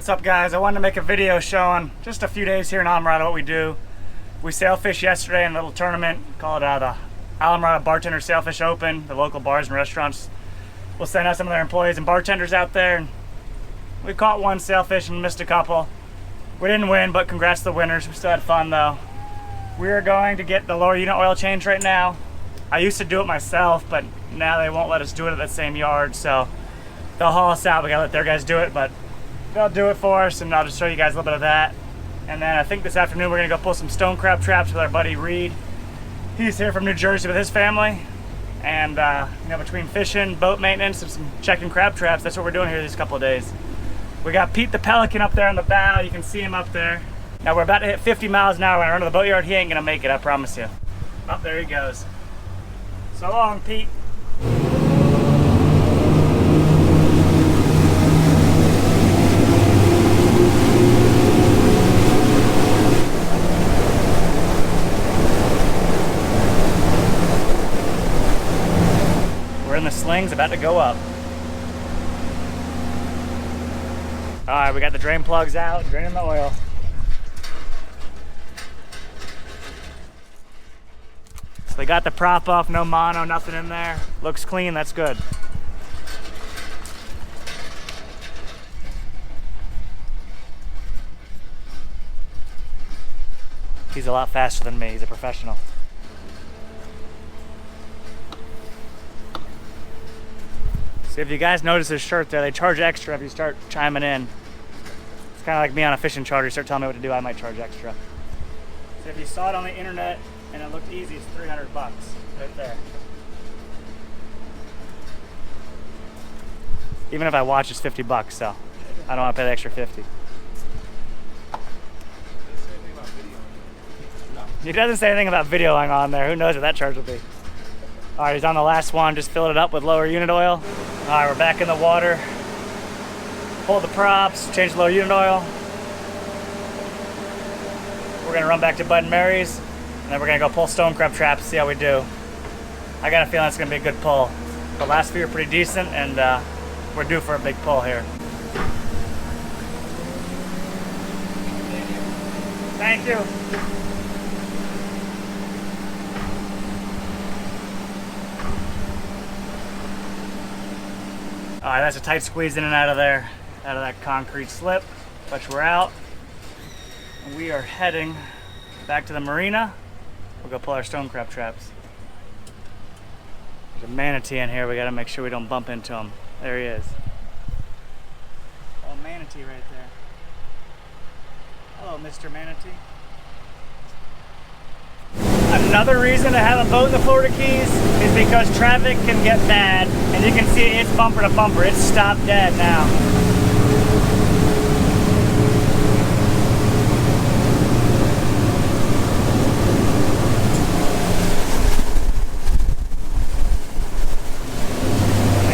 What's up, guys? I wanted to make a video showing just a few days here in Islamorada what we do. We sailfish yesterday in a little tournament called the Islamorada Bartender Sailfish Open. The local bars and restaurants will send out some of their employees and bartenders out there. And we caught one sailfish and missed a couple. We didn't win, but congrats to the winners. We still had fun though. We are going to get the lower unit oil change right now. I used to do it myself, but now they won't let us do it at that same yard, so they'll haul us out. We gotta let their guys do it, but they'll do it for us, and I'll just show you guys a little bit of that. And then I think this afternoon we're gonna go pull some stone crab traps with our buddy Reed. He's here from New Jersey with his family, and you know, between fishing, boat maintenance, and some checking crab traps, that's what we're doing here these couple of days. We got Pete the Pelican up there on the bow. You can see him up there. Now we're about to hit 50 miles an hour. When I run to the boatyard, he ain't gonna make it, I promise you. Oh, there he goes. So long, Pete. We're in the slings, about to go up. All right, we got the drain plugs out, draining the oil. So they got the prop off, no mono, nothing in there. Looks clean, that's good. He's a lot faster than me, he's a professional. So if you guys notice his shirt there, they charge extra if you start chiming in. It's kind of like me on a fishing charter. You start telling me what to do, I might charge extra. So if you saw it on the internet and it looked easy, it's 300 bucks right there. Even if I watch, it's 50 bucks, so I don't want to pay the extra 50. He doesn't say anything about videoing on there. Who knows what that charge will be. All right, he's on the last one. Just filled it up with lower unit oil. All right, we're back in the water. Pull the props, change the lower unit oil. We're gonna run back to Bud and Mary's, and then we're gonna go pull stone crab traps, see how we do. I got a feeling it's gonna be a good pull. The last few are pretty decent, and we're due for a big pull here. Thank you. All right, that's a tight squeeze in and out of there, out of that concrete slip, but we're out. And we are heading back to the marina. We'll go pull our stone crab traps. There's a manatee in here. We gotta make sure we don't bump into him. There he is. Oh, manatee right there. Hello, Mr. Manatee. Another reason to have a boat in the Florida Keys is because traffic can get bad, and you can see it's bumper to bumper. It's stopped dead now.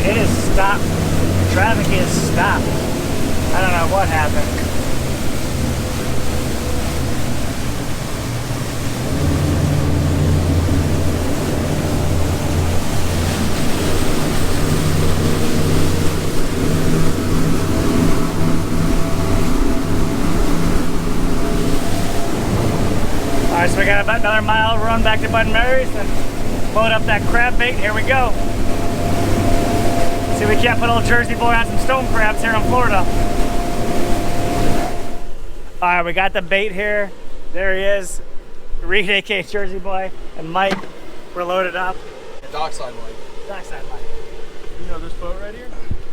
It is stopped. Traffic is stopped. I don't know what happened. Alright, so we got about another mile run back to Bud and Mary's and load up that crab bait. Here we go. See, we can't put old Jersey boy on some stone crabs here in Florida. Alright, we got the bait here. There he is. Reed, aka Jersey boy, and Mike. We're loaded up. Dockside Mike. Dockside Mike. You know this boat right here?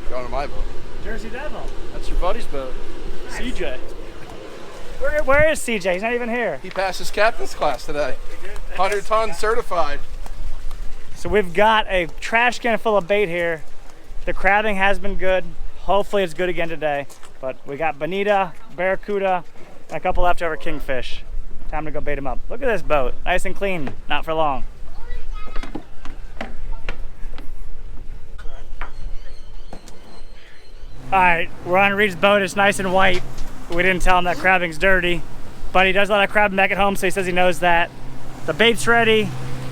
Going to my boat. Jersey Devil. That's your buddy's boat. Nice. CJ. Where is CJ? He's not even here. He passed his captain's class today. 100 ton certified. So we've got a trash can full of bait here. The crabbing has been good. Hopefully it's good again today. But we got bonita, barracuda, and a couple leftover kingfish. Time to go bait them up. Look at this boat. Nice and clean. Not for long. Alright, we're on Reed's boat. It's nice and white. We didn't tell him that crabbing's dirty, but he does a lot of crabbing back at home, so he says he knows that. The bait's ready,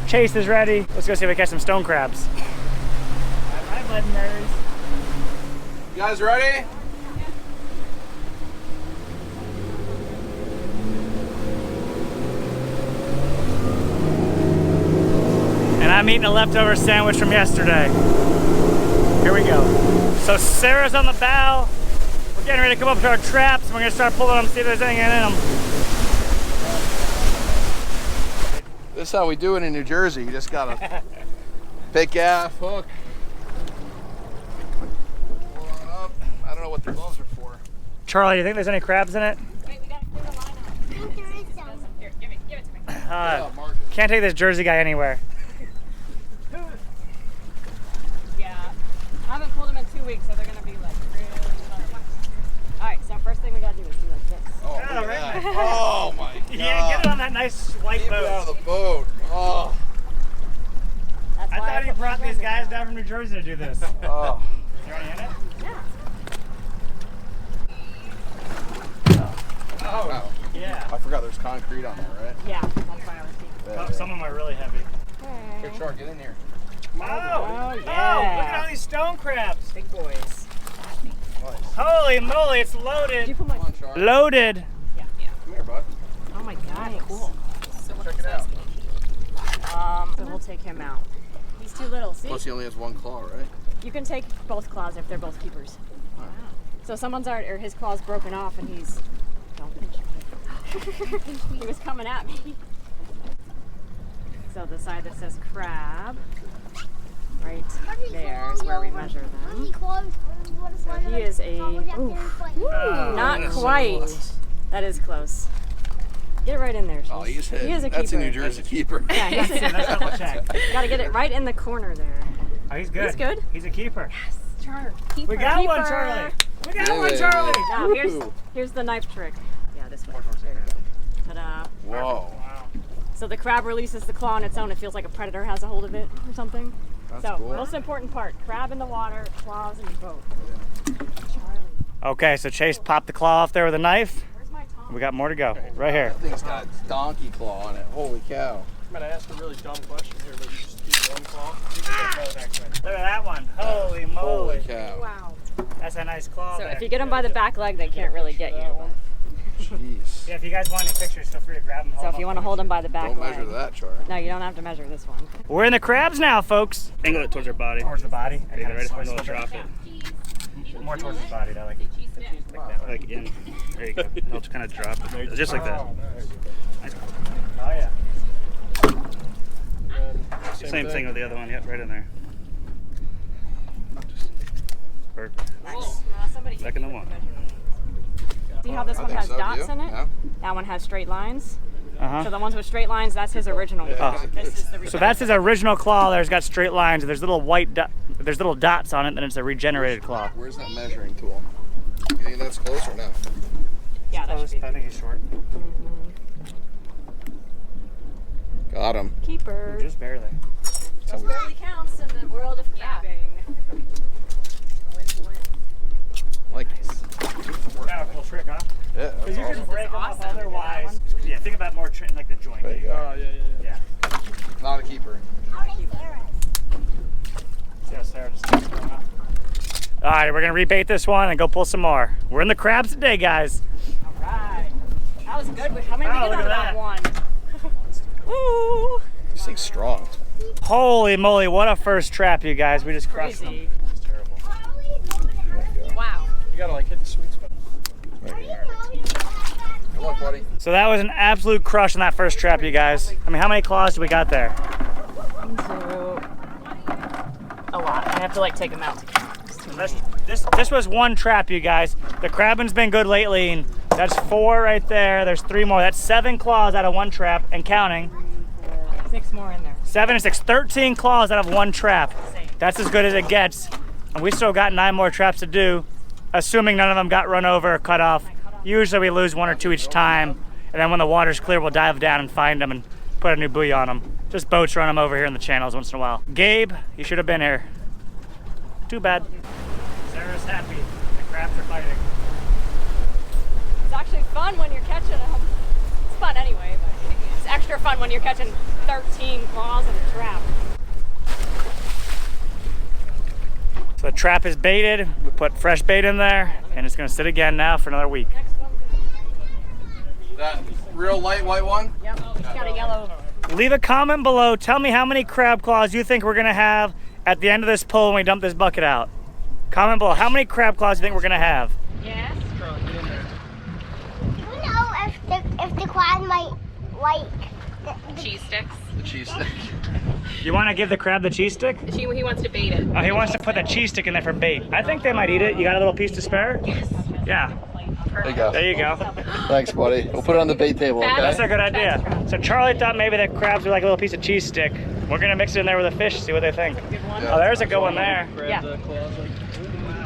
chase is ready. Let's go see if we catch some stone crabs. Bye, Bud and Mary's. You guys ready? I'm eating a leftover sandwich from yesterday. Here we go. So Sarah's on the bow. We're getting ready to come up to our traps, and we're gonna start pulling them, see if there's anything in them. This is how we do it in New Jersey. You just gotta pick gaff, hook. Pull it up. I don't know what the gloves are for. Charlie, do you think there's any crabs in it? Wait, we gotta clear the line out. I think there is some. Here, give it to me. Can't take this Jersey guy anywhere. Yeah. I haven't pulled them in 2 weeks, so they're gonna be like really fun. Alright, so first thing we gotta do is do like this. Oh, look at that. Oh my god. Yeah, get it on that nice white Keep boat. it out of the boat. Oh. That's I why thought he put brought my these gloves guys on. down from New Jersey to do this. Oh. Is there any in it? Yeah. Oh, Wow. yeah. I forgot there's concrete on there, right? Yeah, that's why I was thinking. Oh, some of them are really heavy. Good shark, get in here. Oh, yeah. look at all these stone crabs. Big boys. Nice. Holy moly, it's Did you loaded. put my... Come on, shark. Loaded. Yeah. Come here, bud. Oh my god, cool. Check it out. So we'll take him out. He's too little, see? Plus he only has one claw, right? You can take both claws if they're both keepers. Wow. So someone's already, or his claw's broken off and he's... Don't pinch me. He was coming at me. So the side that says crab, right there is where we measure them. So he is a, not quite. That is close. Get it right in there. Oh, he's hit. He is a That's a keeper. New Jersey keeper. Yeah, he's a, Let's double check. gotta get it right in the corner there. Oh, he's good. He's good? He's a keeper. Char, keeper. We got one, Keeper. Charlie. We got Yeah. one, Charlie. Now Woo. here's the knife trick. Yeah, this way. There you go. Ta-da. Whoa. Wow. So the crab releases the claw on its own. It feels like a predator has a hold of it or something. That's So cool. most important part, crab in the water, claws in the boat. Charlie, Okay, so Chase popped the claw off there with a knife. where's my tongue? We got more to go. Right here. That thing's got a donkey claw on it. Holy cow. I'm gonna ask a really dumb question here, but you just keep one claw. Look at that one. Holy moly. Holy cow. Wow. That's a nice claw So there. if you get them by the back leg, they can't really get you. Jeez. Yeah, if you guys want any pictures, feel free to grab them. So if you want to hold them by the back Don't leg. measure that, Char. No, you don't have to measure this one. We're in the crabs now, folks. Angle it towards your body. Towards the body. And Yeah, kind right of when slip it'll drop it. More towards his body, though. Like that. Like in. There you go. It'll kind of drop it. Just like that. Nice. Oh, yeah. Same thing with the other one. Yep, right in there. Just perfect. Back in the water. See how this I one think has so, dots you? in it? Yeah. That one has straight lines. So Uh-huh. the ones with straight lines, that's his original. Yeah. This is the So that's his original claw. There's got straight lines. There's little there's little dots on it, and it's a regenerated claw. Where's that measuring tool? You think that's close or no? Yeah, that should be. I think he's short. Got him. Keeper. Just barely. Just barely counts in the world of crabbing. Win's win. Like, Kind of a cool trick, huh? yeah, Because that's you can awesome. break them awesome. off otherwise. Yeah, think about more like the joint. There you go. Oh, yeah. Yeah. Not a keeper. See how Sarah just keeps going up. All right, we're gonna rebait this one and go pull some more. We're in the crabs today, guys. All right. That was good. How many Oh, we look get on at that one? Woo! This thing's strong. Holy moly, what a first trap, you guys. We just crushed them. Crazy. It's terrible. Wow. You gotta like hit the sweet spot. Good luck, buddy. So that was an absolute crush on that first trap, you guys. I mean, how many claws do we got there? A lot. I have to like take them out. This was one trap, you guys. The crabbing's been good lately, and that's 4 right there. There's 3 more. That's 7 claws out of one trap and counting. 6 more in there. 7 and 6, 13 claws out of one trap. That's as good as it gets. And we still got 9 more traps to do, assuming none of them got run over or cut off. Usually we lose 1 or 2 each time, and then when the water's clear, we'll dive down and find them and put a new buoy on them. Just boats run them over here in the channels once in a while. Gabe, you should have been here. Too bad. Sarah's happy. The crabs are fighting. It's actually fun when you're catching them. It's fun anyway, but it's extra fun when you're catching 13 claws in a trap. So the trap is baited. We put fresh bait in there, and it's gonna sit again now for another week. Next one's That real light white one? Yep, it's got a yellow Leave a comment below. Tell me how many crab claws you think we're gonna have at the end of this pull when we dump this bucket out. Comment below. How many crab claws do you think we're gonna have? Yes. Do you know if the crab might like Cheese sticks. The cheese stick. You want to give the crab the cheese stick? He wants to bait it. Oh, he wants to put the cheese stick in there for bait. I think they might eat it. You got a little piece to spare? Yes. Yeah. There you go. There you go. Thanks, buddy. We'll put it on the bait table, okay? That's a good idea. So Charlie thought maybe the crabs would like a little piece of cheese stick. We're gonna mix it in there with a fish, see what they think. Yeah. Oh, there's a good one there. Yeah.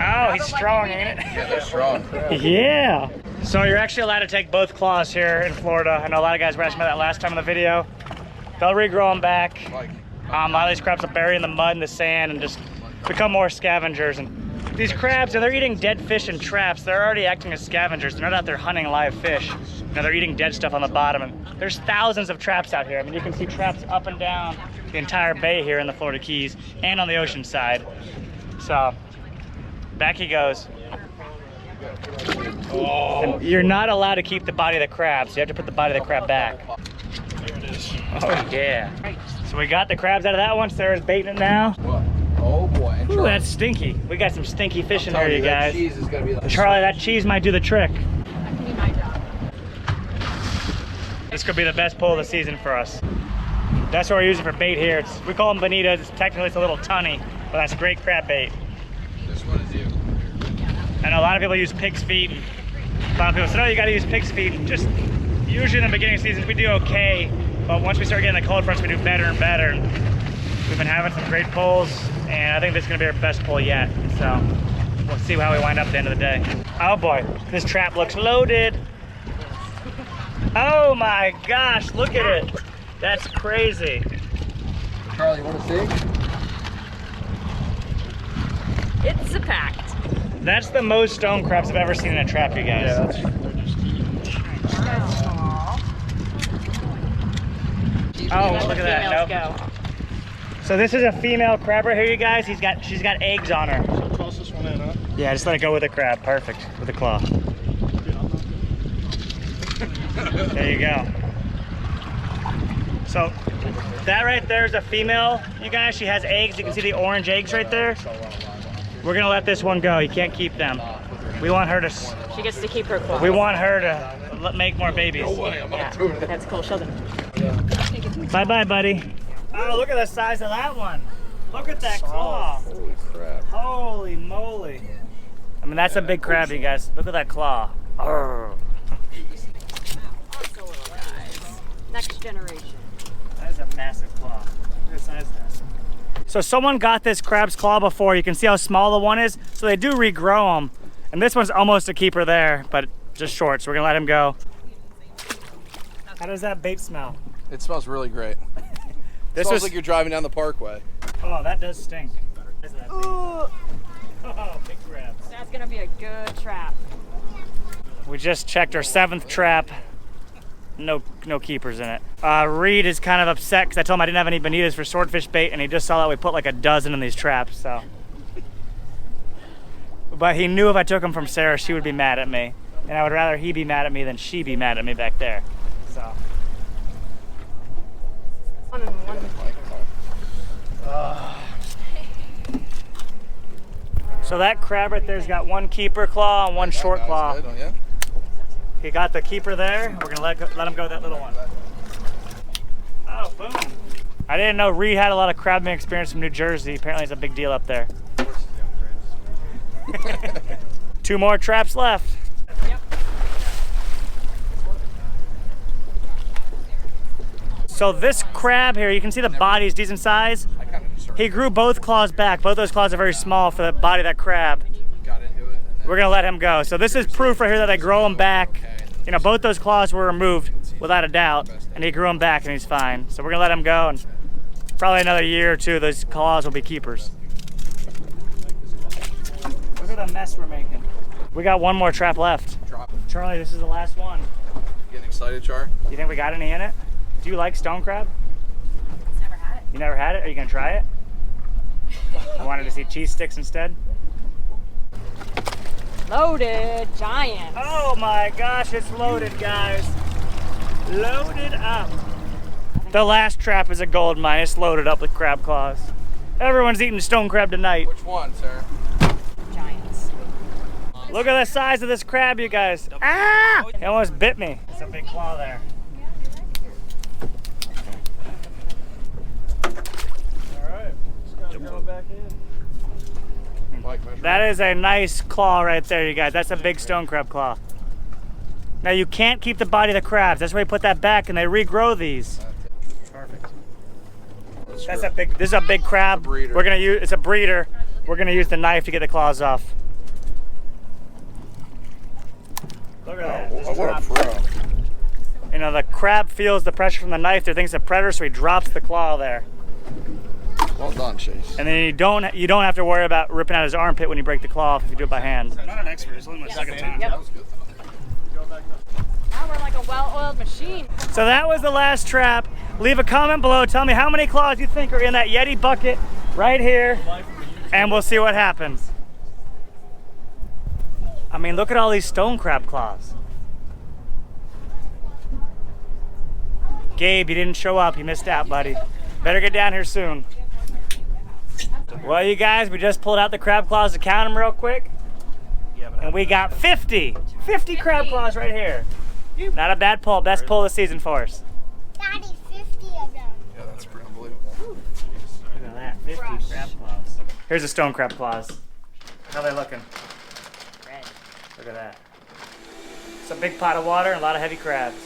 Oh, he's strong, ain't it? Yeah, they're strong. Yeah. So you're actually allowed to take both claws here in Florida. I know a lot of guys were asking about that last time in the video. They'll regrow them back. A lot of these crabs will bury in the mud and the sand and just become more scavengers. And these crabs, they're eating dead fish in traps. They're already acting as scavengers. They're not out there hunting live fish. Now they're eating dead stuff on the bottom. And there's thousands of traps out here. I mean, you can see traps up and down the entire bay here in the Florida Keys and on the ocean side. So back he goes. And you're not allowed to keep the body of the crab, so you have to put the body of the crab back. There it is. Oh yeah. So we got the crabs out of that one. Sarah's baiting it now. Oh boy. And Ooh, Charlie, that's stinky. We got some stinky fish in I'm here, telling you that guys. cheese is gonna be like Charlie, that cheese might do the trick. That can be my job. This could be the best pull of the season for us. That's what we're using for bait here. We call them bonitas. Technically, it's a little tunny, but that's great crab bait. This one is you. I know a lot of people use pig's feet. And a lot of people say, no, you got to use pig's feet. Just usually in the beginning of seasons, we do okay. But once we start getting the cold fronts, we do better and better. And we've been having some great pulls, and I think this is going to be our best pull yet. So we'll see how we wind up at the end of the day. Oh boy, this trap looks loaded. Oh my gosh, look at it. That's crazy. Charlie, you want to see? It's a pact. That's the most stone crabs I've ever seen in a trap, you guys. Yeah, Oh, look at that. Nope. Go. So this is a female crab right here, you guys. She's got eggs on her. So toss this one in, huh? Yeah, just let it go with the crab. Perfect. With the claw. There you go. So that right there is a female, you guys. She has eggs. You can see the orange eggs right there. We're gonna let this one go. You can't keep them. We want her to. She gets to keep her claws. We want her to make more babies. Yeah, that's cool. She'll do. Bye bye, buddy. Oh, look at the size of that one. Look at that claw. Holy crap. Holy moly. I mean, that's a big crab, you guys. Look at that claw. Arrgh. Also little guys. Next generation. That is a massive claw. Look at the size of that. So someone got this crab's claw before. You can see how small the one is. So they do regrow them. And this one's almost a keeper there, but just short. So we're gonna let him go. How does that bait smell? It smells really great. It smells like you're driving down the parkway. Oh, that does stink. Oh, big crabs. That's gonna be a good trap. We just checked our 7th trap. No keepers in it. Reed is kind of upset because I told him I didn't have any bonitas for swordfish bait, and he just saw that we put like a dozen in these traps. So, but he knew if I took them from Sarah, she would be mad at me, and I would rather he be mad at me than she be mad at me back there. So. So that crab right there's got one keeper claw and one short claw. Good, don't you? He got the keeper there. We're gonna let him go with that little one. Oh, boom. I didn't know Reed had a lot of crabbing experience from New Jersey. Apparently it's a big deal up there. 2 more traps left. Yep. So this crab here, you can see the body is decent size. He grew both claws back. Both those claws are very small for the body of that crab. We're gonna let him go. So this is proof right here that they grow him back. You know, both those claws were removed without a doubt, and he grew them back and he's fine. So we're gonna let him go, and probably another year or two, those claws will be keepers. Look at the mess we're making. We got 1 more trap left. Charlie, this is the last one. Getting excited, Char? You think we got any in it? Do you like stone crab? Never had it. You never had it? Are you gonna try it? I wanted to see cheese sticks instead. Loaded giant. Oh my gosh, it's loaded, guys. Loaded up. The last trap is a gold mine. It's loaded up with crab claws. Everyone's eating stone crab tonight. Which one, sir? Giants. Look at the size of this crab, you guys. Ah! He almost bit me. It's a big claw there. That is a nice claw right there, you guys. That's a big stone crab claw. Now you can't keep the body of the crabs. That's why you put that back and they regrow these. Perfect. That's a big. This is a big crab. We're gonna use. It's a breeder. We're gonna use the knife to get the claws off. Look at that. Oh, what a pro. You know, the crab feels the pressure from the knife. They think it's a predator, so he drops the claw there. Well done, Chase. And then you don't have to worry about ripping out his armpit when you break the claw off if you do it by hand. I'm not an expert. It's only my second time. Yep. Now we're like a well-oiled machine. So that was the last trap. Leave a comment below. Tell me how many claws you think are in that Yeti bucket right here, and we'll see what happens. I mean, look at all these stone crab claws. Gabe, you didn't show up. You missed out, buddy. Better get down here soon. Well, you guys, we just pulled out the crab claws to count them real quick. And we got 50 crab claws right here. Not a bad pull. Best pull of the season for us. Daddy, 50 of them. Yeah, that's pretty unbelievable. Look at that, 50 crab claws. Here's the stone crab claws. How are they looking? Red. Look at that. It's a big pot of water and a lot of heavy crabs.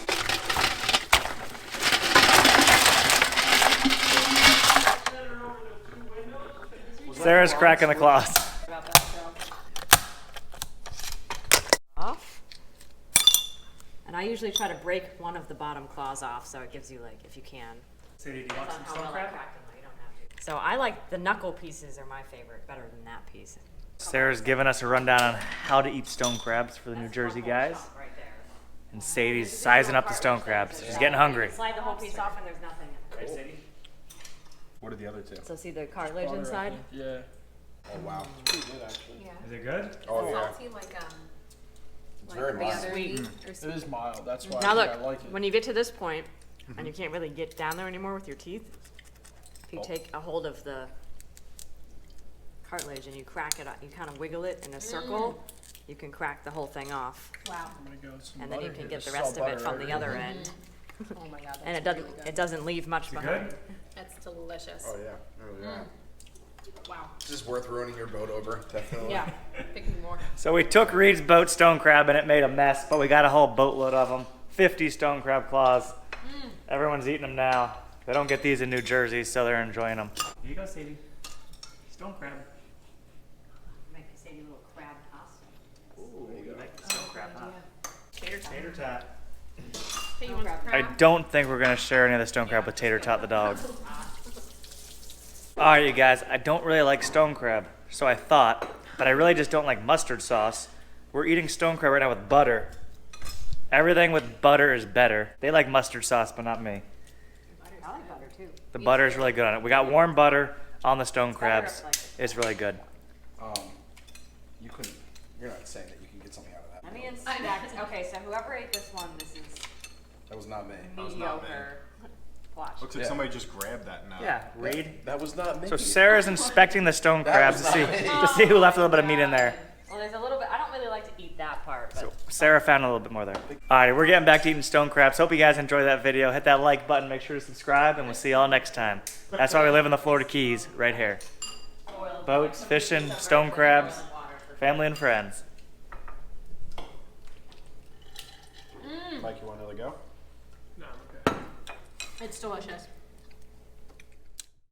Sarah's cracking the claws. Off. And I usually try to break one of the bottom claws off, so it gives you, like, if you can. So do you want some How stone well I crab? cracked them, though, you don't have to. So I like the knuckle pieces are my favorite, better than that piece. Sarah's giving us a rundown on how to eat stone crabs for the New Jersey guys. Right there. And Sadie's sizing up the stone crabs. She's getting hungry. Slide the whole piece off and there's nothing in it. What are the other two? So see the cartilage inside? Yeah. Oh wow. It's pretty good actually. Is it good? Oh yeah. Salty like It's very the mild. other Sweet. meat or It sweet. is mild. That's why Now I look, think I like it. when you get to this point, and you can't really get down there anymore with your teeth, if you take a hold of the cartilage and you crack it, you kind of wiggle it in a circle, you can crack the whole thing off. Wow. I'm gonna go with some And then you butter can here. get the Just rest salt of it butter from the right other here. end. Oh my god. And That's really good. it doesn't leave much behind. Good? That's delicious. Oh yeah. Oh yeah. Wow. Is this worth ruining your boat over? Definitely. Yeah. Pick me more. So we took Reed's boat stone crab and it made a mess, but we got a whole boatload of them. 50 stone crab claws. Everyone's eating them now. They don't get these in New Jersey, so they're enjoying them. Here you go, Sadie. Stone crab. Make a Sadie little crab pasta. Ooh, you like the stone crab, huh? Tater tot. Hey, you want some I crab? don't think we're gonna share any of the stone crab with Tater Tot the dog. All right, you guys, I don't really like stone crab, so I thought, but I really just don't like mustard sauce. We're eating stone crab right now with butter. Everything with butter is better. They like mustard sauce, but not me. I like butter too. The butter is really good on it. We got warm butter on the stone crabs. Like it. It's really good. You couldn't. You're not saying that you can get something out of that. Let me inspect. Okay, so whoever ate this one, this is That was not me. mediocre. Watch. Looks like Yeah. somebody just grabbed that now. Yeah, Reed. That was not me. So Sarah's inspecting the stone That crabs was to not me. see who left a little bit of meat in there. Well, there's a little bit. I don't really like to eat that part, but So Sarah found a little bit more there. All right, we're getting back to eating stone crabs. Hope you guys enjoyed that video. Hit that like button. Make sure to subscribe, and we'll see y'all next time. That's why we live in the Florida Keys, right here. Boats, fishing, stone crabs, family and friends. Mike, you want another go? It's delicious.